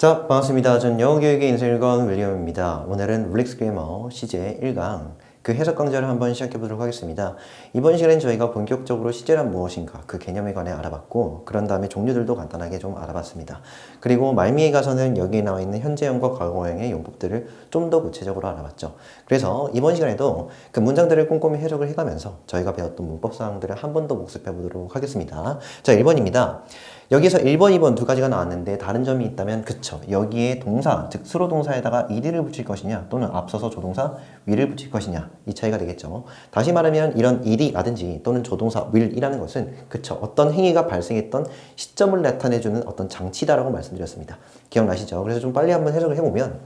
자, 반갑습니다. 전 영어교육의 인생일관 윌리엄입니다. 오늘은 릴렉스 그래머 시제 1강 그 해석 강좌를 한번 시작해 보도록 하겠습니다. 이번 시간엔 저희가 본격적으로 시제란 무엇인가 그 개념에 관해 알아봤고, 그런 다음에 종류들도 간단하게 좀 알아봤습니다. 그리고 말미에 가서는 여기에 나와 있는 현재형과 과거형의 용법들을 좀 더 구체적으로 알아봤죠. 그래서 이번 시간에도 그 문장들을 꼼꼼히 해석을 해가면서 저희가 배웠던 문법 사항들을 한 번 더 복습해 보도록 하겠습니다. 자, 1번입니다. 여기서 1번, 2번 두 가지가 나왔는데 다른 점이 있다면 그쵸. 여기에 동사, 즉 수로 동사에다가 ed를 붙일 것이냐 또는 앞서서 조동사 will을 붙일 것이냐, 이 차이가 되겠죠. 다시 말하면 이런 ed라든지 또는 조동사 will이라는 것은 그쵸. 어떤 행위가 발생했던 시점을 나타내주는 어떤 장치다라고 말씀드렸습니다. 기억나시죠? 그래서 좀 빨리 한번 해석을 해보면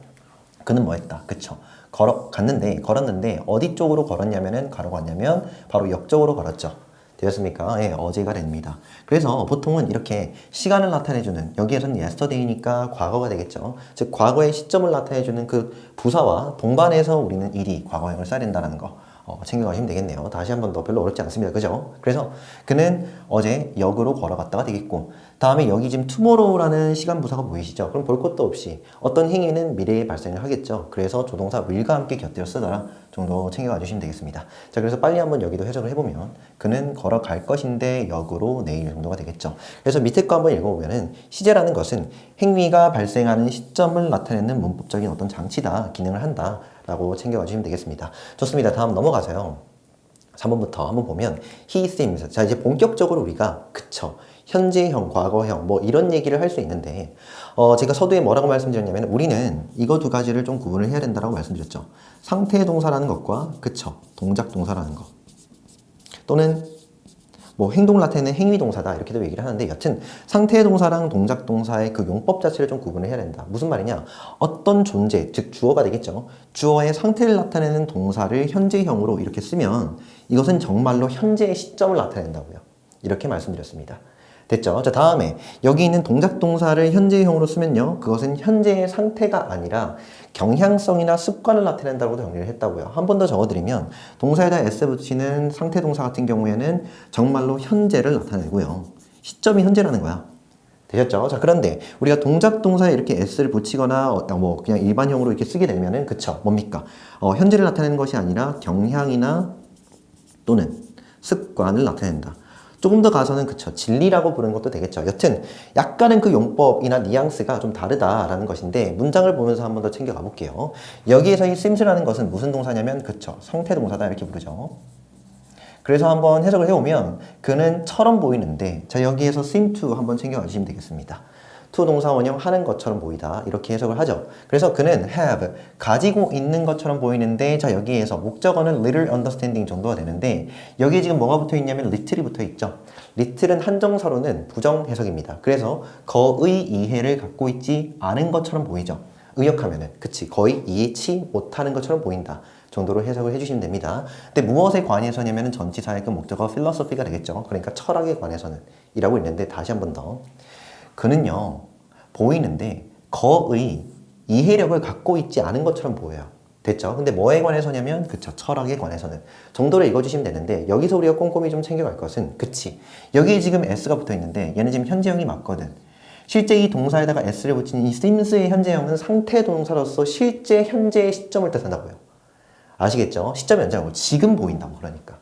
그는 뭐 했다. 그쵸. 걸었는데 어디 쪽으로 걸었냐면은 가로 갔냐면 바로 역 쪽으로 걸었죠. 되었습니까? 예, 어제가 됩니다. 그래서 보통은 이렇게 시간을 나타내주는, 여기에서는 yesterday니까 과거가 되겠죠. 즉 과거의 시점을 나타내주는 그 부사와 동반해서 우리는 일이 과거형을 써야 된다는 거 챙겨가시면 되겠네요. 다시 한 번 더, 별로 어렵지 않습니다. 그죠? 그래서 그는 어제 역으로 걸어갔다가 되겠고, 다음에 여기 지금 tomorrow라는 시간 부사가 보이시죠? 그럼 볼 것도 없이 어떤 행위는 미래에 발생을 하겠죠. 그래서 조동사 will과 함께 곁들여 쓰더라 정도 챙겨가 주시면 되겠습니다. 자, 그래서 빨리 한번 여기도 해석을 해보면 그는 걸어갈 것인데 역으로 내일 정도가 되겠죠. 그래서 밑에 거 한번 읽어보면은 시제라는 것은 행위가 발생하는 시점을 나타내는 문법적인 어떤 장치다, 기능을 한다 라고 챙겨가 주시면 되겠습니다. 좋습니다. 다음 넘어가서요. 3번부터 한번 보면 he seems. 자, 이제 본격적으로 우리가 그쵸, 현재형, 과거형 뭐 이런 얘기를 할 수 있는데 제가 서두에 뭐라고 말씀드렸냐면 우리는 이거 두 가지를 좀 구분을 해야 된다고 말씀드렸죠. 상태 동사라는 것과 그쵸, 동작 동사라는 것, 또는 뭐 행동을 나타내는 행위 동사다 이렇게도 얘기를 하는데, 여튼 상태 동사랑 동작 동사의 그 용법 자체를 좀 구분을 해야 된다. 무슨 말이냐? 어떤 존재, 즉 주어가 되겠죠. 주어의 상태를 나타내는 동사를 현재형으로 이렇게 쓰면 이것은 정말로 현재의 시점을 나타낸다고요. 이렇게 말씀드렸습니다. 됐죠? 자, 다음에 여기 있는 동작 동사를 현재형으로 쓰면요, 그것은 현재의 상태가 아니라 경향성이나 습관을 나타낸다고 정리를 했다고요. 한 번 더 적어드리면 동사에다 s 붙이는 상태 동사 같은 경우에는 정말로 현재를 나타내고요, 시점이 현재라는 거야. 되셨죠? 자, 그런데 우리가 동작 동사에 이렇게 s를 붙이거나 뭐 그냥 일반형으로 이렇게 쓰게 되면은 그쵸, 뭡니까? 현재를 나타내는 것이 아니라 경향이나 또는 습관을 나타낸다. 조금 더 가서는 그쵸, 진리라고 부르는 것도 되겠죠. 여튼 약간은 그 용법이나 뉘앙스가 좀 다르다라는 것인데, 문장을 보면서 한 번 더 챙겨가 볼게요. 여기에서 이 seems라는 것은 무슨 동사냐면 그쵸, 상태 동사다 이렇게 부르죠. 그래서 한번 해석을 해보면 그는 처럼 보이는데, 자, 여기에서 seem to 한번 챙겨가 주시면 되겠습니다. to 동사 원형 하는 것처럼 보이다 이렇게 해석을 하죠. 그래서 그는 have, 가지고 있는 것처럼 보이는데, 자, 여기에서 목적어는 little understanding 정도가 되는데 여기에 지금 뭐가 붙어 있냐면 little이 붙어 있죠. little은 한정사로는 부정 해석입니다. 그래서 거의 이해를 갖고 있지 않은 것처럼 보이죠. 의역하면은 그치, 거의 이해치 못하는 것처럼 보인다 정도로 해석을 해주시면 됩니다. 근데 무엇에 관해서냐면은 전치사의 그 목적어 philosophy가 되겠죠. 그러니까 철학에 관해서는 이라고 있는데, 다시 한 번 더, 그는요 보이는데 거의 이해력을 갖고 있지 않은 것처럼 보여요. 됐죠? 근데 뭐에 관해서냐면 그쵸, 철학에 관해서는 정도로 읽어주시면 되는데, 여기서 우리가 꼼꼼히 좀 챙겨갈 것은 그치, 여기에 지금 s가 붙어 있는데 얘는 지금 현재형이 맞거든. 실제 이 동사에다가 s를 붙인 이 seems의 현재형은 상태 동사로서 실제 현재의 시점을 뜻한다고요. 아시겠죠? 시점이 언제라고? 지금 보인다고. 그러니까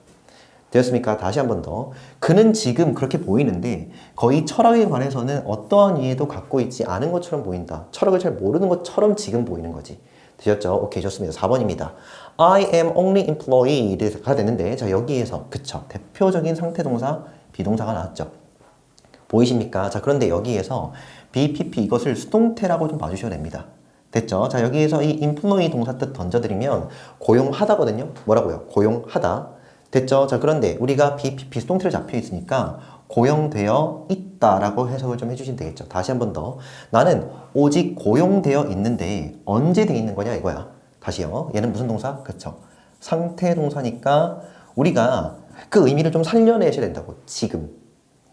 되었습니까? 다시 한 번 더. 그는 지금 그렇게 보이는데 거의 철학에 관해서는 어떠한 이해도 갖고 있지 않은 것처럼 보인다. 철학을 잘 모르는 것처럼 지금 보이는 거지. 되셨죠? 오케이, 좋습니다. 4번입니다. I am only employed가 되는데, 자, 여기에서 그쵸, 대표적인 상태 동사 비동사가 나왔죠. 보이십니까? 자, 그런데 여기에서 BPP 이것을 수동태라고 좀 봐주셔야 됩니다. 됐죠? 자, 여기에서 이 employee 동사 뜻 던져드리면 고용하다거든요. 뭐라고요? 고용하다. 됐죠? 자, 그런데 우리가 BPP 수동태로 잡혀 있으니까 고용되어 있다라고 해석을 좀 해주시면 되겠죠. 다시 한 번 더. 나는 오직 고용되어 있는데 언제 돼 있는 거냐 이거야. 다시요. 얘는 무슨 동사? 그쵸, 상태 동사니까 우리가 그 의미를 좀 살려내셔야 된다고. 지금.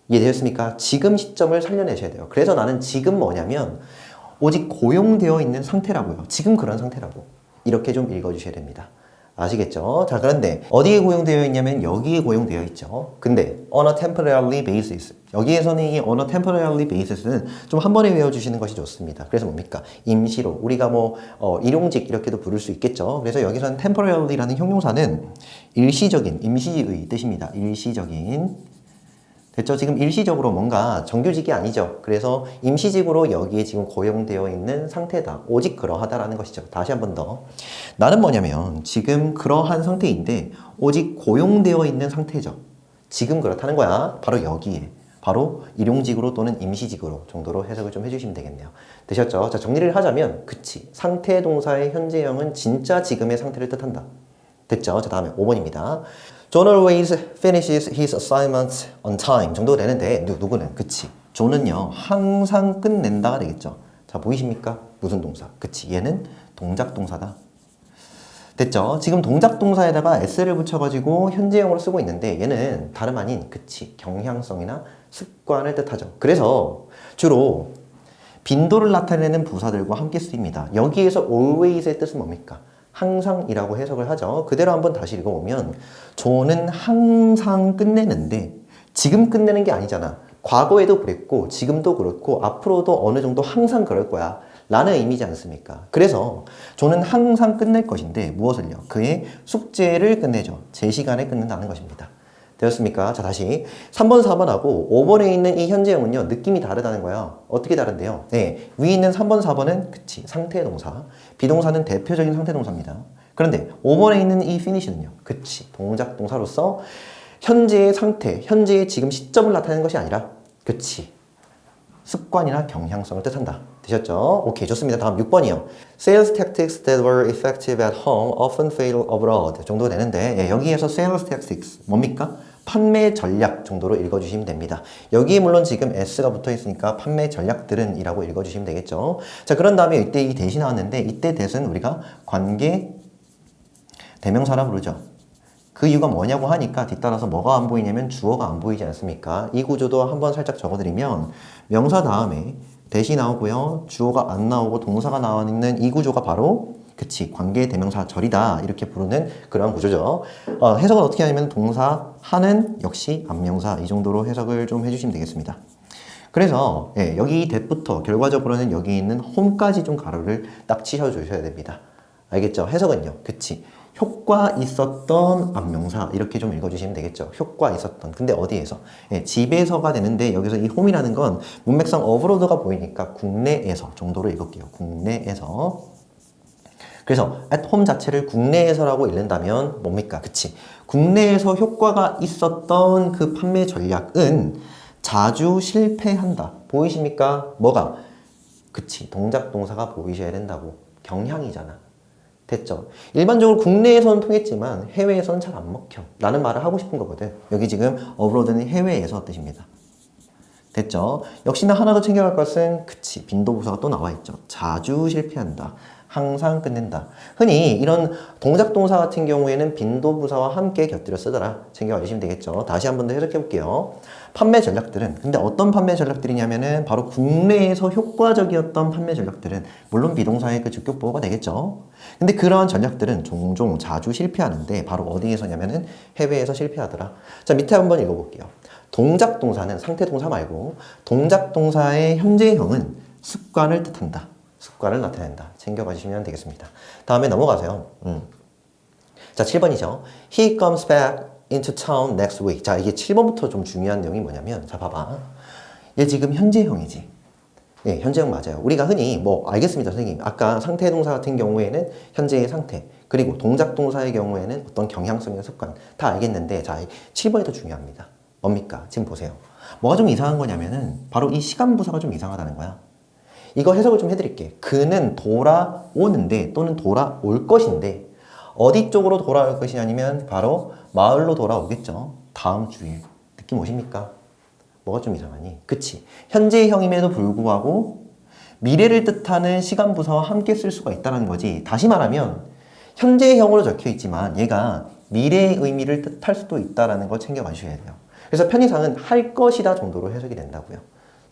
이해되셨습니까? 지금 시점을 살려내셔야 돼요. 그래서 나는 지금 뭐냐면 오직 고용되어 있는 상태라고요. 지금 그런 상태라고. 이렇게 좀 읽어주셔야 됩니다. 아시겠죠? 자, 그런데 어디에 고용되어 있냐면 여기에 고용되어 있죠. 근데 on a temporary basis. 여기에서는 이 on a temporary basis는 좀 한 번에 외워주시는 것이 좋습니다. 그래서 뭡니까? 임시로. 우리가 뭐 일용직 이렇게도 부를 수 있겠죠. 그래서 여기서는 temporary라는 형용사는 일시적인, 임시의 뜻입니다. 일시적인. 됐죠? 지금 일시적으로 뭔가 정규직이 아니죠. 그래서 임시직으로 여기에 지금 고용되어 있는 상태다. 오직 그러하다라는 것이죠. 다시 한 번 더. 나는 뭐냐면 지금 그러한 상태인데 오직 고용되어 있는 상태죠. 지금 그렇다는 거야. 바로 여기에. 바로 일용직으로 또는 임시직으로 정도로 해석을 좀 해주시면 되겠네요. 되셨죠? 자, 정리를 하자면 그치. 상태 동사의 현재형은 진짜 지금의 상태를 뜻한다. 됐죠? 자, 다음에 5번입니다. John always finishes his assignments on time 정도 되는데 누구는? 그치. 존은요 항상 끝낸다가 되겠죠. 자, 보이십니까? 무슨 동사? 그치. 얘는 동작 동사다. 됐죠? 지금 동작 동사에다가 s를 붙여가지고 현재형으로 쓰고 있는데 얘는 다름 아닌 그치. 경향성이나 습관을 뜻하죠. 그래서 주로 빈도를 나타내는 부사들과 함께 쓰입니다. 여기에서 always의 뜻은 뭡니까? 항상이라고 해석을 하죠. 그대로 한번 다시 읽어보면 존은 항상 끝내는데 지금 끝내는 게 아니잖아. 과거에도 그랬고 지금도 그렇고 앞으로도 어느 정도 항상 그럴 거야 라는 의미지 않습니까? 그래서 존은 항상 끝낼 것인데 무엇을요? 그의 숙제를 끝내죠. 제 시간에 끝낸다는 것입니다. 되었습니까? 자, 다시 3번, 4번하고 5번에 있는 이 현재형은요 느낌이 다르다는 거야. 어떻게 다른데요? 네, 위에 있는 3번, 4번은 그치 상태 동사, 비동사는 대표적인 상태 동사입니다. 그런데 5번에 있는 이 finish는요 그치 동작 동사로서 현재의 상태, 현재의 지금 시점을 나타내는 것이 아니라 그치 습관이나 경향성을 뜻한다. 되셨죠? 오케이, 좋습니다. 다음 6번이요. Sales tactics that were effective at home often fail abroad 정도 되는데 예, 여기에서 sales tactics 뭡니까? 판매 전략 정도로 읽어주시면 됩니다. 여기에 물론 지금 S가 붙어 있으니까 판매 전략들은 이라고 읽어주시면 되겠죠. 자, 그런 다음에 이때 이 대시 나왔는데 이때 대는 우리가 관계 대명사라 부르죠. 그 이유가 뭐냐고 하니까 뒤따라서 뭐가 안 보이냐면 주어가 안 보이지 않습니까? 이 구조도 한번 살짝 적어드리면 명사 다음에 대시 나오고요. 주어가 안 나오고 동사가 나와 있는 이 구조가 바로 그치 관계 대명사 절이다 이렇게 부르는 그런 구조죠. 해석은 어떻게 하냐면 동사 하는 역시 안명사 이 정도로 해석을 좀 해주시면 되겠습니다. 그래서 예, 여기 that부터 결과적으로는 여기 있는 home까지 좀 가로를 딱 치셔 주셔야 됩니다. 알겠죠? 해석은요. 그치 효과 있었던 안명사 이렇게 좀 읽어주시면 되겠죠. 효과 있었던. 근데 어디에서? 예, 집에서가 되는데 여기서 이 홈이라는 건 문맥상 어브로드가 보이니까 국내에서 정도로 읽을게요. 국내에서. 그래서 at home 자체를 국내에서라고 읽는다면 뭡니까? 그치. 국내에서 효과가 있었던 그 판매 전략은 자주 실패한다. 보이십니까? 뭐가? 그치. 동작 동사가 보이셔야 된다고. 경향이잖아. 됐죠? 일반적으로 국내에서는 통했지만 해외에서는 잘 안 먹혀 라는 말을 하고 싶은 거거든. 여기 지금 어브로드는 해외에서 뜻입니다. 됐죠? 역시나 하나 더 챙겨갈 것은 그치 빈도부사가 또 나와 있죠. 자주 실패한다. 항상 끝낸다. 흔히 이런 동작동사 같은 경우에는 빈도부사와 함께 곁들여 쓰더라. 챙겨가 주시면 되겠죠. 다시 한 번 더 해석해 볼게요. 판매 전략들은 근데 어떤 판매 전략들이냐면은 바로 국내에서 효과적이었던 판매 전략들은 물론 비동사의 그 주격보호가 되겠죠. 근데 그러한 전략들은 종종 자주 실패하는데 바로 어디에서냐면은 해외에서 실패하더라. 자, 밑에 한번 읽어볼게요. 동작 동사는 상태 동사 말고 동작 동사의 현재형은 습관을 뜻한다. 습관을 나타낸다. 챙겨가 주시면 되겠습니다. 다음에 넘어가세요. 자, 7번이죠. He comes back into town next week. 자, 이게 7번부터 좀 중요한 내용이 뭐냐면 자, 봐봐. 얘 지금 현재형이지. 예, 현재형 맞아요. 우리가 흔히 뭐 알겠습니다, 선생님. 아까 상태 동사 같은 경우에는 현재의 상태 그리고 동작 동사의 경우에는 어떤 경향성이나 습관 다 알겠는데 자, 7번이 더 중요합니다. 뭡니까? 지금 보세요. 뭐가 좀 이상한 거냐면은 바로 이 시간 부사가 좀 이상하다는 거야. 이거 해석을 좀 해드릴게. 그는 돌아오는데 또는 돌아올 것인데 어디 쪽으로 돌아올 것이 아니면 바로 마을로 돌아오겠죠. 다음 주에. 느낌 오십니까? 뭐가 좀 이상하니? 그치? 현재형임에도 불구하고 미래를 뜻하는 시간 부사와 함께 쓸 수가 있다는 거지. 다시 말하면 현재형으로 적혀 있지만 얘가 미래의 의미를 뜻할 수도 있다는 걸 챙겨가 주셔야 돼요. 그래서 편의상은 할 것이다 정도로 해석이 된다고요.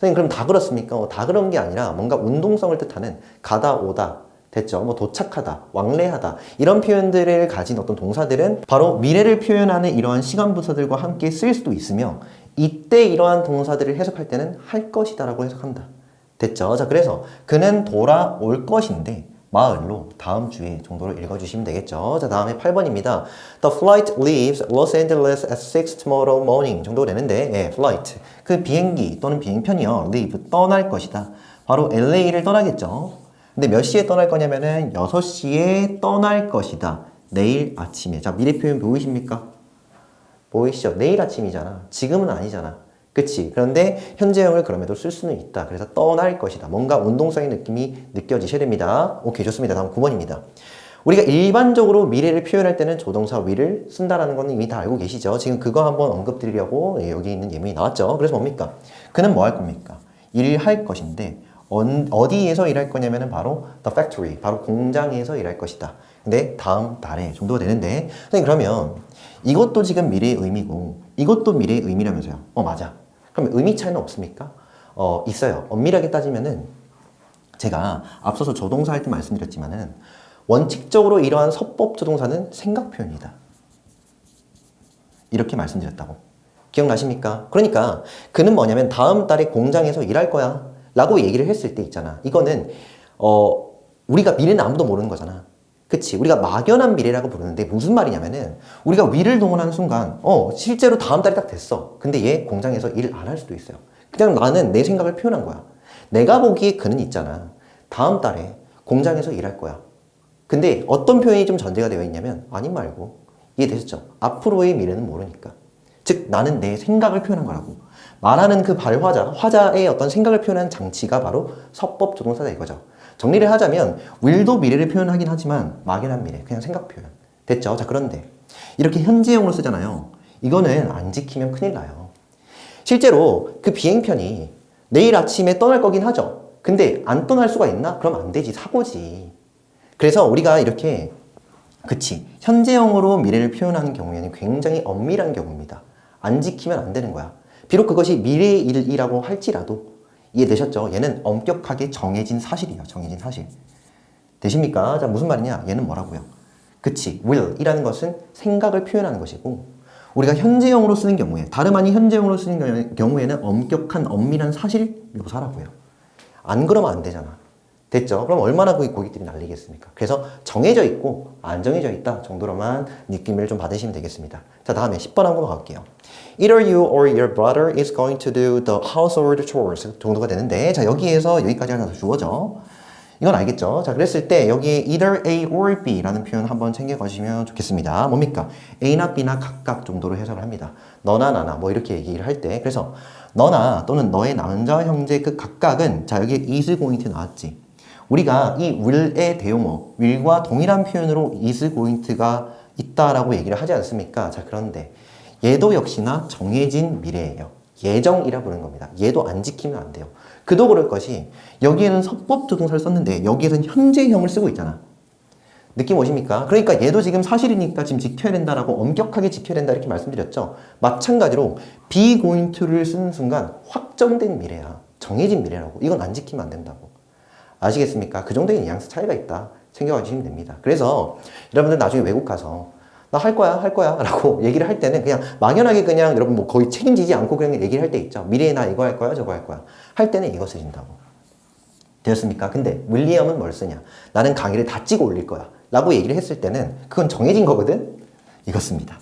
선생님 그럼 다 그렇습니까? 다 그런 게 아니라 뭔가 운동성을 뜻하는 가다 오다 됐죠? 뭐 도착하다, 왕래하다 이런 표현들을 가진 어떤 동사들은 바로 미래를 표현하는 이러한 시간 부사들과 함께 쓰일 수도 있으며 이때 이러한 동사들을 해석할 때는 할 것이다 라고 해석한다. 됐죠? 자, 그래서 그는 돌아올 것인데 마을로 다음 주에 정도로 읽어주시면 되겠죠. 자, 다음에 8번입니다. The flight leaves Los Angeles at 6 tomorrow morning 정도 되는데 예, flight 그 비행기 또는 비행편이요. leave 떠날 것이다. 바로 LA를 떠나겠죠. 근데 몇 시에 떠날 거냐면은 6시에 떠날 것이다. 내일 아침에. 자, 미래 표현 보이십니까? 보이시죠? 내일 아침이잖아. 지금은 아니잖아. 그치? 그런데 현재형을 그럼에도 쓸 수는 있다. 그래서 떠날 것이다. 뭔가 운동성의 느낌이 느껴지셔야 됩니다. 오케이, 좋습니다. 다음 9번입니다. 우리가 일반적으로 미래를 표현할 때는 조동사 will을 쓴다라는 건 이미 다 알고 계시죠? 지금 그거 한번 언급드리려고 여기 있는 예문이 나왔죠. 그래서 뭡니까? 그는 뭐 할 겁니까? 일할 것인데 어디에서 일할 거냐면은 바로 the factory, 바로 공장에서 일할 것이다. 근데 다음 달에 정도가 되는데 선생님 그러면 이것도 지금 미래의 의미고 이것도 미래의 의미라면서요. 맞아. 그럼 의미 차이는 없습니까? 있어요. 엄밀하게 따지면은 제가 앞서서 조동사 할 때 말씀드렸지만은 원칙적으로 이러한 서법 조동사는 생각 표현이다. 이렇게 말씀드렸다고. 기억나십니까? 그러니까 그는 뭐냐면 다음 달에 공장에서 일할 거야 라고 얘기를 했을 때 있잖아. 이거는 우리가 미래는 아무도 모르는 거잖아. 그치? 우리가 막연한 미래라고 부르는데 무슨 말이냐면은 우리가 will을 동원하는 순간 실제로 다음 달이 딱 됐어. 근데 얘 공장에서 일 안 할 수도 있어요. 그냥 나는 내 생각을 표현한 거야. 내가 보기에 그는 있잖아. 다음 달에 공장에서 일할 거야. 근데 어떤 표현이 좀 전제가 되어 있냐면 아니 말고 이해되셨죠? 앞으로의 미래는 모르니까. 즉 나는 내 생각을 표현한 거라고. 말하는 그 화자의 어떤 생각을 표현하는 장치가 바로 서법 조동사다 이거죠. 정리를 하자면 will도 미래를 표현하긴 하지만 막연한 미래, 그냥 생각 표현. 됐죠? 자, 그런데 이렇게 현재형으로 쓰잖아요. 이거는 안 지키면 큰일 나요. 실제로 그 비행편이 내일 아침에 떠날 거긴 하죠. 근데 안 떠날 수가 있나? 그럼 안 되지. 사고지. 그래서 우리가 이렇게 그치. 현재형으로 미래를 표현하는 경우에는 굉장히 엄밀한 경우입니다. 안 지키면 안 되는 거야. 비록 그것이 미래의 일이라고 할지라도 이해되셨죠? 얘는 엄격하게 정해진 사실이에요. 정해진 사실. 되십니까? 자, 무슨 말이냐? 얘는 뭐라고요? 그치. will 이라는 것은 생각을 표현하는 것이고 우리가 현재형으로 쓰는 경우에 다름 아닌 현재형으로 쓰는 경우에는 엄격한 엄밀한 사실 묘사라고요. 안 그러면 안 되잖아. 됐죠? 그럼 얼마나 그 고객들이 난리겠습니까? 그래서 정해져 있고 안 정해져 있다 정도로만 느낌을 좀 받으시면 되겠습니다. 자, 다음에 10번 한번 갈게요. Either you or your brother is going to do the household chores 정도가 되는데 자, 여기에서 여기까지 하나 더 주어져. 이건 알겠죠? 자, 그랬을 때 여기에 either A or B라는 표현 한번 챙겨가시면 좋겠습니다. 뭡니까? A나 B나 각각 정도로 해석을 합니다. 너나 나나 뭐 이렇게 얘기를 할 때 그래서 너나 또는 너의 남자 형제 그 각각은 자, 여기에 is going to 나왔지. 우리가 이 will의 대용어, will과 동일한 표현으로 is going to가 있다라고 얘기를 하지 않습니까? 자, 그런데 얘도 역시나 정해진 미래예요. 예정이라 부르는 겁니다. 얘도 안 지키면 안 돼요. 그도 그럴 것이 여기에는 서법 조동사를 썼는데 여기에서는 현재형을 쓰고 있잖아. 느낌 오십니까? 그러니까 얘도 지금 사실이니까 지금 지켜야 된다라고 엄격하게 지켜야 된다 이렇게 말씀드렸죠. 마찬가지로 be going to를 쓰는 순간 확정된 미래야. 정해진 미래라고. 이건 안 지키면 안 된다고. 아시겠습니까? 그 정도의 뉘앙스 차이가 있다. 챙겨가시면 됩니다. 그래서 여러분들 나중에 외국 가서 나 할 거야 라고 얘기를 할 때는 그냥 막연하게 그냥 여러분 뭐 거의 책임지지 않고 그냥 얘기를 할 때 있죠. 미래에 나 이거 할 거야 저거 할 거야 할 때는 이거 쓰신다고. 되었습니까? 근데 윌리엄은 뭘 쓰냐? 나는 강의를 다 찍어 올릴 거야 라고 얘기를 했을 때는 그건 정해진 거거든? 이거 씁니다.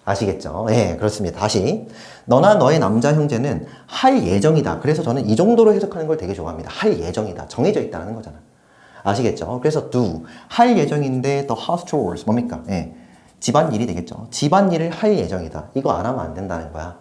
아시겠죠? 예, 그렇습니다. 다시 너나 너의 남자 형제는 할 예정이다. 그래서 저는 이 정도로 해석하는 걸 되게 좋아합니다. 할 예정이다. 정해져 있다는 거잖아. 아시겠죠? 그래서 do 할 예정인데 the house chores 뭡니까? 예, 집안일이 되겠죠. 집안일을 할 예정이다. 이거 안 하면 안 된다는 거야.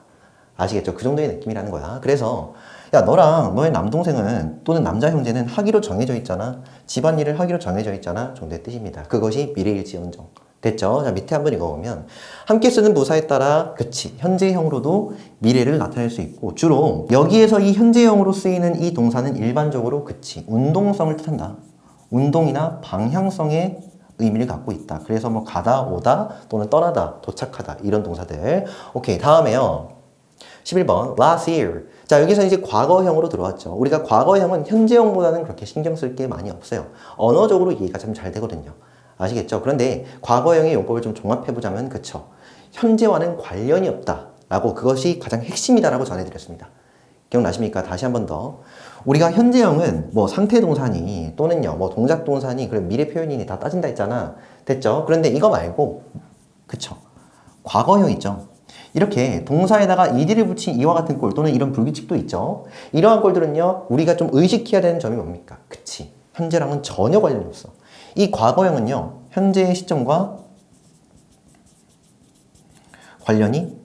아시겠죠? 그 정도의 느낌이라는 거야. 그래서 야, 너랑 너의 남동생은 또는 남자 형제는 하기로 정해져 있잖아. 집안일을 하기로 정해져 있잖아. 정도의 뜻입니다. 그것이 미래일지언정. 됐죠? 자, 밑에 한번 읽어보면 함께 쓰는 부사에 따라 그치 현재형으로도 미래를 나타낼 수 있고 주로 여기에서 이 현재형으로 쓰이는 이 동사는 일반적으로 그치 운동성을 뜻한다. 운동이나 방향성의 의미를 갖고 있다. 그래서 뭐 가다, 오다 또는 떠나다, 도착하다 이런 동사들. 오케이, 다음에요. 11번 last year. 자, 여기서 이제 과거형으로 들어왔죠. 우리가 과거형은 현재형보다는 그렇게 신경 쓸 게 많이 없어요. 언어적으로 이해가 좀 잘 되거든요. 아시겠죠? 그런데 과거형의 용법을 좀 종합해보자면 그쵸. 현재와는 관련이 없다라고 그것이 가장 핵심이다라고 전해드렸습니다. 기억나십니까? 다시 한 번 더. 우리가 현재형은 뭐 상태 동사니 또는요 뭐 동작 동사니 그리고 미래 표현이니 다 따진다 했잖아. 됐죠? 그런데 이거 말고 그쵸. 과거형 있죠. 이렇게 동사에다가 ed를 붙인 이와 같은 꼴 또는 이런 불규칙도 있죠. 이러한 꼴들은요 우리가 좀 의식해야 되는 점이 뭡니까? 그치. 현재랑은 전혀 관련이 없어. 이 과거형은요 현재의 시점과 관련이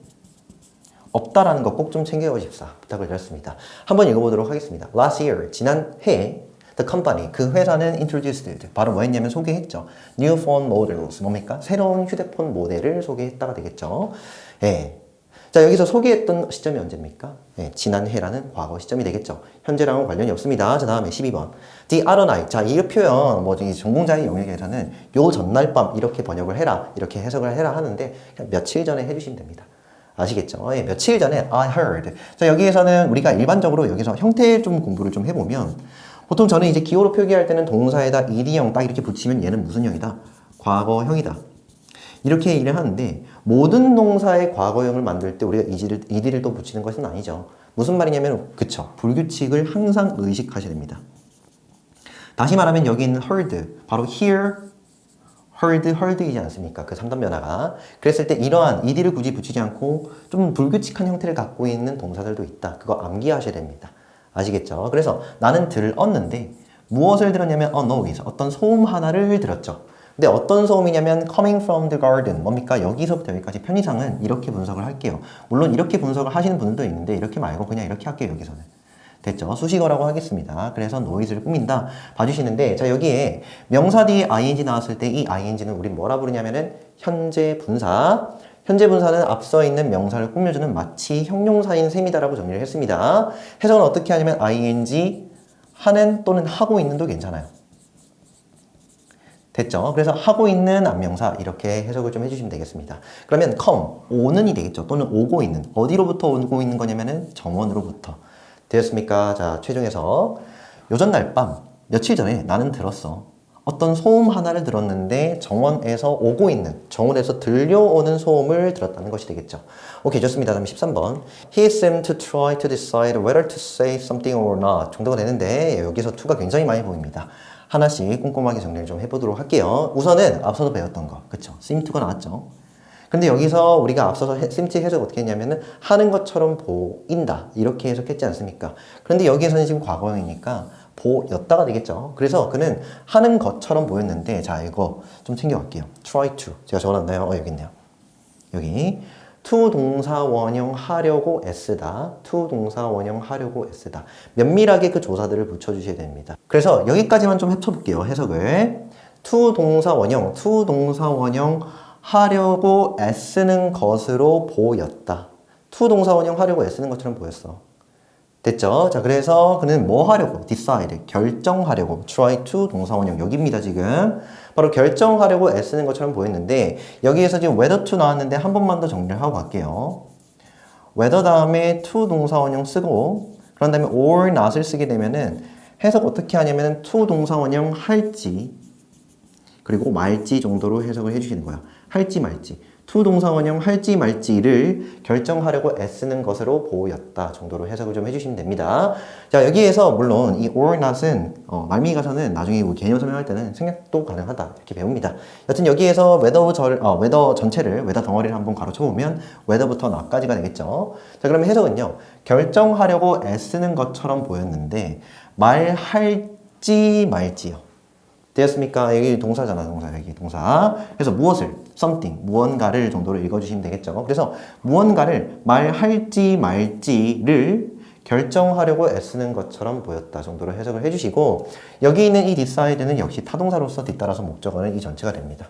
없다라는 거 꼭 좀 챙겨주십사 부탁을 드렸습니다. 한번 읽어보도록 하겠습니다. Last year, 지난해 The company, 그 회사는 introduced, 바로 뭐 했냐면 소개했죠. New phone models, 뭡니까? 새로운 휴대폰 모델을 소개했다가 되겠죠. 예. 자, 여기서 소개했던 시점이 언제입니까? 예, 지난해라는 과거 시점이 되겠죠. 현재랑은 관련이 없습니다. 자, 다음에 12번. The other night. 자, 이 표현, 뭐, 전공자의 영역에서는 요 전날 밤 이렇게 번역을 해라, 이렇게 해석을 해라 하는데, 그냥 며칠 전에 해주시면 됩니다. 아시겠죠? 예, 며칠 전에 I heard. 자, 여기에서는 우리가 일반적으로 여기서 형태 좀 공부를 좀 해보면 보통 저는 이제 기호로 표기할 때는 동사에다 ed형 딱 이렇게 붙이면 얘는 무슨 형이다? 과거형이다. 이렇게 일을 하는데 모든 동사의 과거형을 만들 때 우리가 ed를 또 붙이는 것은 아니죠. 무슨 말이냐면 그쵸. 불규칙을 항상 의식하셔야 됩니다. 다시 말하면 여기 있는 heard, 바로 hear, heard이지 않습니까? 그 3단 변화가. 그랬을 때 이러한 ed를 굳이 붙이지 않고 좀 불규칙한 형태를 갖고 있는 동사들도 있다. 그거 암기하셔야 됩니다. 아시겠죠? 그래서 나는 들었는데 무엇을 들었냐면 noise, 어떤 소음 하나를 들었죠. 근데 어떤 소음이냐면 coming from the garden, 뭡니까? 여기서부터 여기까지 편의상은 이렇게 분석을 할게요. 물론 이렇게 분석을 하시는 분들도 있는데 이렇게 말고 그냥 이렇게 할게요. 여기서는. 됐죠? 수식어라고 하겠습니다. 그래서 noise를 꾸민다 봐주시는데 자 여기에 명사 뒤에 ing 나왔을 때 이 ing는 우리 뭐라 부르냐면은 현재 분사. 현재 분사는 앞서 있는 명사를 꾸며주는 마치 형용사인 셈이다라고 정리를 했습니다. 해석은 어떻게 하냐면 ing 하는 또는 하고 있는도 괜찮아요. 됐죠? 그래서 하고 있는 안명사 이렇게 해석을 좀 해주시면 되겠습니다. 그러면 come, 오는이 되겠죠. 또는 오고 있는. 어디로부터 오고 있는 거냐면은 정원으로부터. 되었습니까? 자, 최종에서 요전날 밤, 며칠 전에 나는 들었어. 어떤 소음 하나를 들었는데 정원에서 오고 있는, 정원에서 들려오는 소음을 들었다는 것이 되겠죠. 오케이, 좋습니다. 다음 13번. He seemed to try to decide whether to say something or not 정도가 되는데 여기서 to가 굉장히 많이 보입니다. 하나씩 꼼꼼하게 정리를 좀 해보도록 할게요. 우선은 앞서도 배웠던 거, 그쵸? seem to가 나왔죠. 근데 여기서 우리가 앞서서 seem to 해석 어떻게 했냐면은 하는 것처럼 보인다 이렇게 해석했지 않습니까? 그런데 여기에서는 지금 과거형이니까 보였다가 되겠죠. 그래서 그는 하는 것처럼 보였는데 자 이거 좀 챙겨갈게요. try to 제가 적어놨나요? 여기 있네요. 여기 to 동사 원형 하려고 애쓰다. to 동사 원형 하려고 애쓰다. 면밀하게 그 조사들을 붙여주셔야 됩니다. 그래서 여기까지만 좀 합쳐볼게요. 해석을. to 동사 원형 하려고 애쓰는 것으로 보였다. to 동사 원형 하려고 애쓰는 것처럼 보였어. 됐죠? 자, 그래서 그는 뭐 하려고? decide, 결정하려고. try to 동사 원형 여기입니다, 지금. 바로 결정하려고 애쓰는 것처럼 보였는데 여기에서 지금 whether to 나왔는데 한 번만 더 정리를 하고 갈게요. whether 다음에 to 동사 원형 쓰고 그런 다음에 or not을 쓰게 되면은 해석 어떻게 하냐면은 to 동사 원형 할지 그리고 말지 정도로 해석을 해주시는 거야. 할지 말지. to 동사 원형 할지 말지를 결정하려고 애쓰는 것으로 보였다 정도로 해석을 좀 해주시면 됩니다. 자 여기에서 물론 이 or not은 말미에 가서는 나중에 뭐 개념 설명할 때는 생략도 가능하다 이렇게 배웁니다. 여튼 여기에서 whether 전체를 whether 덩어리를 한번 가로쳐보면 whether부터 not까지가 되겠죠. 자 그러면 해석은요. 결정하려고 애쓰는 것처럼 보였는데 말할지 말지요. 되었습니까? 여기 동사잖아, 동사. 여기 동사. 그래서 무엇을? something, 무언가를 정도로 읽어주시면 되겠죠. 그래서 무언가를 말할지 말지를 결정하려고 애쓰는 것처럼 보였다 정도로 해석을 해주시고 여기 있는 이 decide는 역시 타동사로서 뒤따라서 목적어는 이 전체가 됩니다.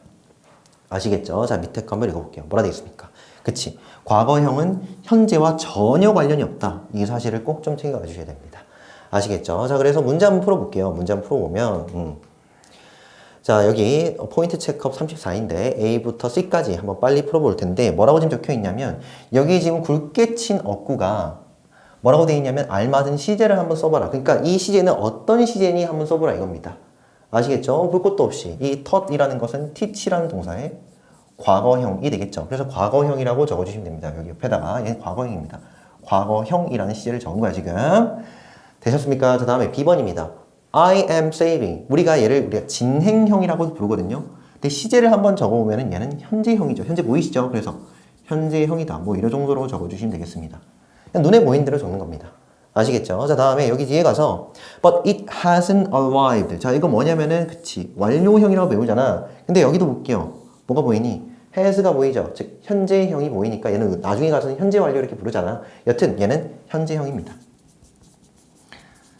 아시겠죠? 자, 밑에 거 한번 읽어볼게요. 뭐라 되어 있습니까? 그치. 과거형은 현재와 전혀 관련이 없다. 이 사실을 꼭 좀 챙겨가주셔야 됩니다. 아시겠죠? 자, 그래서 문제 한번 풀어볼게요. 문제 한번 풀어보면 자, 여기 포인트 체크업 34인데 A부터 C까지 한번 빨리 풀어볼 텐데 뭐라고 지금 적혀 있냐면 여기 지금 굵게 친 어구가 뭐라고 되어 있냐면 알맞은 시제를 한번 써봐라. 그러니까 이 시제는 어떤 시제니 한번 써보라 이겁니다. 아시겠죠? 볼 것도 없이 이 taught 이라는 것은 teach라는 동사의 과거형이 되겠죠. 그래서 과거형이라고 적어주시면 됩니다. 여기 옆에다가 얘는 과거형입니다. 과거형이라는 시제를 적은 거야 지금. 되셨습니까? 자, 다음에 B번입니다. I am saving. 우리가 진행형이라고 부르거든요. 근데 시제를 한번 적어보면 얘는 현재형이죠. 현재 보이시죠? 그래서 현재형이다. 뭐 이런 정도로 적어주시면 되겠습니다. 그냥 눈에 보이는 대로 적는 겁니다. 아시겠죠? 자, 다음에 여기 뒤에 가서 But it hasn't arrived. 자, 이거 뭐냐면은 그치 완료형이라고 배우잖아. 근데 여기도 볼게요. 뭐가 보이니? has가 보이죠? 즉 현재형이 보이니까 얘는 나중에 가서는 현재 완료 이렇게 부르잖아. 여튼 얘는 현재형입니다.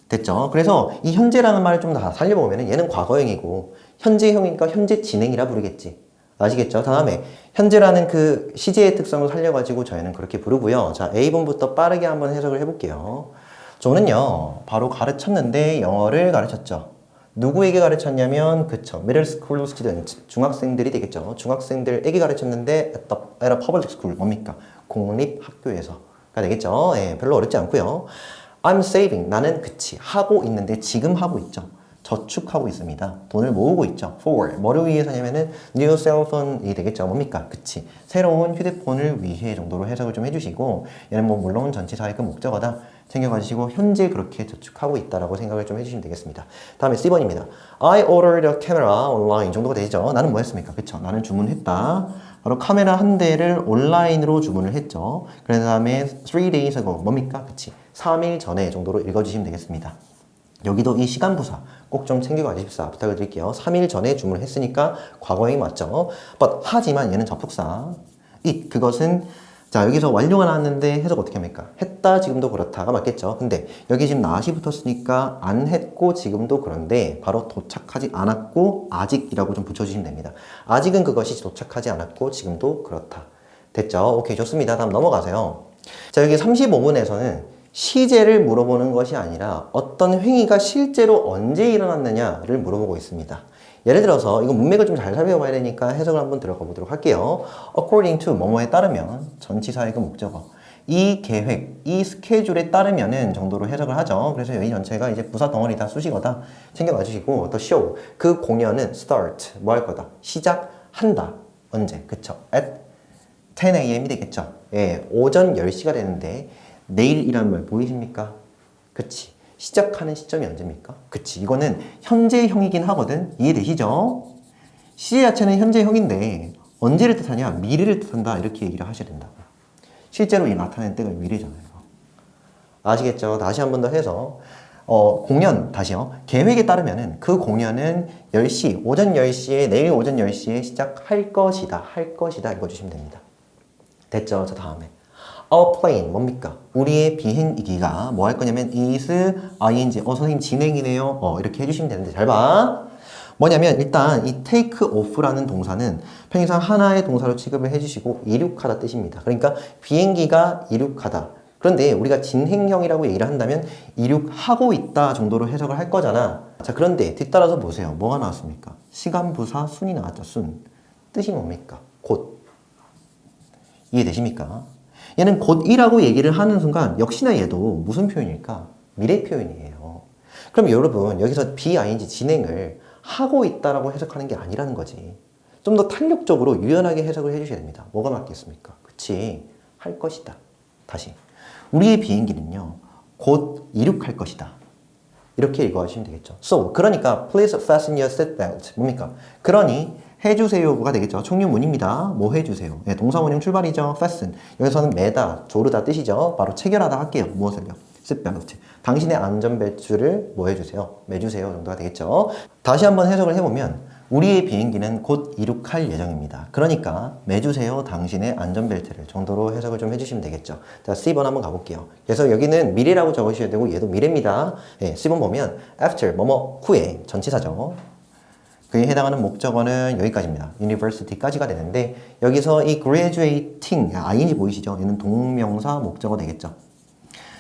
됐죠? 그래서 이 현재라는 말을 좀 더 살려보면 얘는 과거형이고 현재형이니까 현재 진행이라 부르겠지. 아시겠죠? 다음에 현재라는 그 시제의 특성을 살려가지고 저희는 그렇게 부르고요. 자, A번부터 빠르게 한번 해석을 해볼게요. 저는요, 바로 가르쳤는데 영어를 가르쳤죠. 누구에게 가르쳤냐면 그쵸, middle school student, 중학생들이 되겠죠. 중학생들에게 가르쳤는데 at a public school, 뭡니까? 공립학교에서가 되겠죠. 예, 별로 어렵지 않고요. I'm saving, 나는 그치, 하고 있는데 지금 하고 있죠. 저축하고 있습니다. 돈을 모으고 있죠. For, 뭐를 위해서냐면은 new cell phone이 되겠죠. 뭡니까? 그치, 새로운 휴대폰을 위해 정도로 해석을 좀 해주시고 얘는 뭐 물론 전치사의 그 목적어다 챙겨가시고 현재 그렇게 저축하고 있다라고 생각을 좀 해주시면 되겠습니다. 다음에 C번입니다. I ordered a camera online 정도가 되죠. 나는 뭐 했습니까? 그쵸, 나는 주문했다. 바로 카메라 한 대를 온라인으로 주문을 했죠. 그 다음에 3 days ago 뭡니까? 그치, 3일 전에 정도로 읽어주시면 되겠습니다. 여기도 이 시간 부사 꼭 좀 챙겨가 주십사 부탁을 드릴게요. 3일 전에 주문을 했으니까 과거형이 맞죠. But 하지만 얘는 접속사. it 그것은 자 여기서 완료가 나왔는데 해석 어떻게 합니까? 했다 지금도 그렇다가 맞겠죠. 근데 여기 지금 not이 붙었으니까 안 했고 지금도 그런데 바로 도착하지 않았고 아직이라고 좀 붙여주시면 됩니다. 아직은 그것이 도착하지 않았고 지금도 그렇다. 됐죠? 오케이 좋습니다. 다음 넘어가세요. 자 여기 35분에서는 시제를 물어보는 것이 아니라 어떤 행위가 실제로 언제 일어났느냐를 물어보고 있습니다. 예를 들어서 이거 문맥을 좀 잘 살펴봐야 되니까 해석을 한번 들어가 보도록 할게요. According to 뭐뭐에 따르면 전치사의 그 목적어 이 계획, 이 스케줄에 따르면은 정도로 해석을 하죠. 그래서 여기 전체가 이제 부사 덩어리다, 수식어다 챙겨봐 주시고 또 show 그 공연은 start 뭐 할 거다 시작한다. 언제? 그쵸? at 10 a.m이 되겠죠. 예, 오전 10시가 되는데 내일이라는 말 보이십니까? 그치. 시작하는 시점이 언제입니까? 그치. 이거는 현재형이긴 하거든. 이해되시죠? 시제 자체는 현재형인데 언제를 뜻하냐? 미래를 뜻한다. 이렇게 얘기를 하셔야 된다고. 실제로 이 나타낸 때가 미래잖아요. 아시겠죠? 다시 한 번 더 해서 공연 다시요. 계획에 따르면은 그 공연은 10시, 오전 10시에 내일 오전 10시에 시작할 것이다. 할 것이다. 읽어주시면 됩니다. 됐죠? 자 다음에 Our plane 뭡니까? 우리의 비행기가 뭐 할 거냐면 is, ing, 선생님 진행이네요. 이렇게 해주시면 되는데 잘 봐. 뭐냐면 일단 이 take off라는 동사는 편의상 하나의 동사로 취급을 해주시고 이륙하다 뜻입니다. 그러니까 비행기가 이륙하다. 그런데 우리가 진행형이라고 얘기를 한다면 이륙하고 있다 정도로 해석을 할 거잖아. 자 그런데 뒤따라서 보세요. 뭐가 나왔습니까? 시간부사 순이 나왔죠. 순. 뜻이 뭡니까? 곧. 이해되십니까? 얘는 곧이라고 얘기를 하는 순간 역시나 얘도 무슨 표현일까? 미래 표현이에요. 그럼 여러분 여기서 BING 진행을 하고 있다라고 해석하는 게 아니라는 거지. 좀 더 탄력적으로 유연하게 해석을 해주셔야 됩니다. 뭐가 맞겠습니까? 그치? 할 것이다. 다시 우리의 비행기는요 곧 이륙할 것이다. 이렇게 읽어주시면 되겠죠. So 그러니까 please fasten your seatbelt 뭡니까? 그러니 해주세요가 되겠죠. 총류문입니다. 뭐 해주세요? 네, 동사원형 출발이죠. fasten. 여기서는 매다, 조르다 뜻이죠. 바로 체결하다 할게요. 무엇을요? seatbelt. 당신의 안전벨트를 뭐 해주세요? 매주세요 정도가 되겠죠. 다시 한번 해석을 해보면 우리의 비행기는 곧 이륙할 예정입니다. 그러니까 매주세요 당신의 안전벨트를 정도로 해석을 좀 해주시면 되겠죠. 자 C번 한번 가볼게요. 그래서 여기는 미래라고 적으셔야 되고 얘도 미래입니다. 네, C번 보면 after 뭐뭐 후에 전치사죠. 그에 해당하는 목적어는 여기까지입니다. university까지가 되는데 여기서 이 graduating, ing 보이시죠? 얘는 동명사 목적어 되겠죠.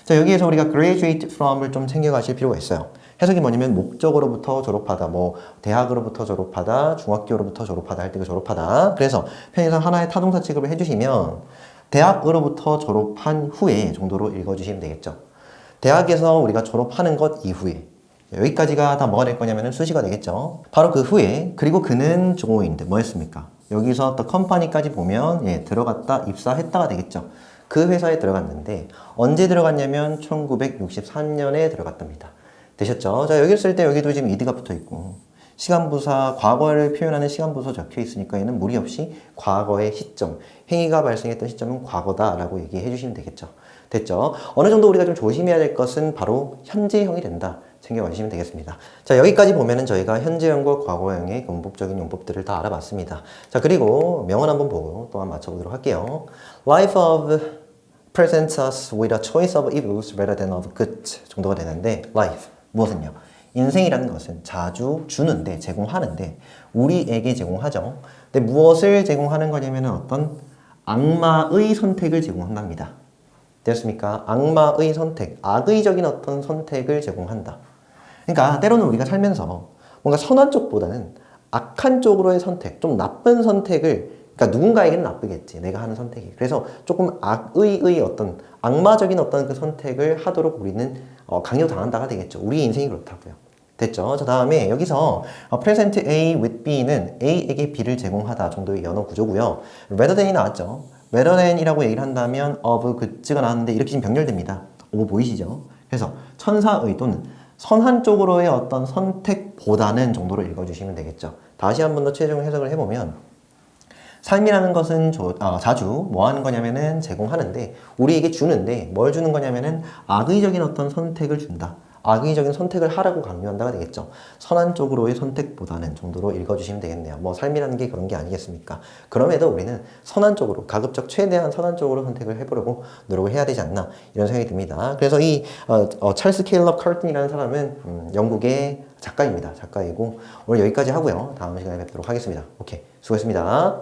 자 자, 여기에서 우리가 graduate from을 좀 챙겨가실 필요가 있어요. 해석이 뭐냐면 목적으로부터 졸업하다, 뭐 대학으로부터 졸업하다, 중학교로부터 졸업하다 할 때 그 졸업하다. 그래서 편의상 하나의 타동사 취급을 해주시면 대학으로부터 졸업한 후에 정도로 읽어주시면 되겠죠. 대학에서 우리가 졸업하는 것 이후에 여기까지가 다 뭐가 될 거냐면 수시가 되겠죠. 바로 그 후에 그리고 그는 joined 뭐였습니까? 여기서 또 컴퍼니까지 보면 들어갔다 입사했다가 되겠죠. 그 회사에 들어갔는데 언제 들어갔냐면 1963년에 들어갔답니다. 되셨죠? 자, 여기를 쓸 때 여기도 지금 ed가 붙어 있고 시간부사, 과거를 표현하는 시간부사 적혀 있으니까 얘는 무리 없이 과거의 시점, 행위가 발생했던 시점은 과거다라고 얘기해 주시면 되겠죠. 됐죠? 어느 정도 우리가 좀 조심해야 될 것은 바로 현재형이 된다. 챙겨와 주시면 되겠습니다. 자, 여기까지 보면은 저희가 현재형과 과거형의 문법적인 용법들을 다 알아봤습니다. 자, 그리고 명언 한번 보고 또한 맞춰보도록 할게요. Life of presents us with a choice of evils rather than of good 정도가 되는데 life, 무엇은요? 인생이라는 것은 자주 주는데, 제공하는데 우리에게 제공하죠. 근데 무엇을 제공하는 거냐면 어떤 악마의 선택을 제공한답니다. 되었습니까? 악마의 선택, 악의적인 어떤 선택을 제공한다. 그러니까 때로는 우리가 살면서 뭔가 선한 쪽보다는 악한 쪽으로의 선택, 좀 나쁜 선택을, 그러니까 누군가에게는 나쁘겠지, 내가 하는 선택이. 그래서 조금 악의의 어떤 악마적인 어떤 그 선택을 하도록 우리는 강요당한다가 되겠죠. 우리 인생이 그렇다고요. 됐죠? 자, 다음에 여기서 present A with B는 A에게 B를 제공하다 정도의 연어 구조고요. rather than이 나왔죠. rather than이라고 얘기를 한다면 of good가 나왔는데 이렇게 지금 병렬됩니다. 오, 보이시죠? 그래서 천사의 또는 선한 쪽으로의 어떤 선택보다는 정도로 읽어주시면 되겠죠. 다시 한 번 더 최종 해석을 해보면 삶이라는 것은 자주 뭐 하는 거냐면은 제공하는데 우리에게 주는데 뭘 주는 거냐면은 악의적인 어떤 선택을 준다. 악의적인 선택을 하라고 강요한다가 되겠죠. 선한 쪽으로의 선택보다는 정도로 읽어주시면 되겠네요. 뭐 삶이라는 게 그런 게 아니겠습니까? 그럼에도 우리는 선한 쪽으로, 가급적 최대한 선한 쪽으로 선택을 해보려고 노력을 해야 되지 않나 이런 생각이 듭니다. 그래서 이 찰스 케일럽 칼튼이라는 사람은 영국의 작가입니다. 작가이고 오늘 여기까지 하고요. 다음 시간에 뵙도록 하겠습니다. 오케이, 수고했습니다.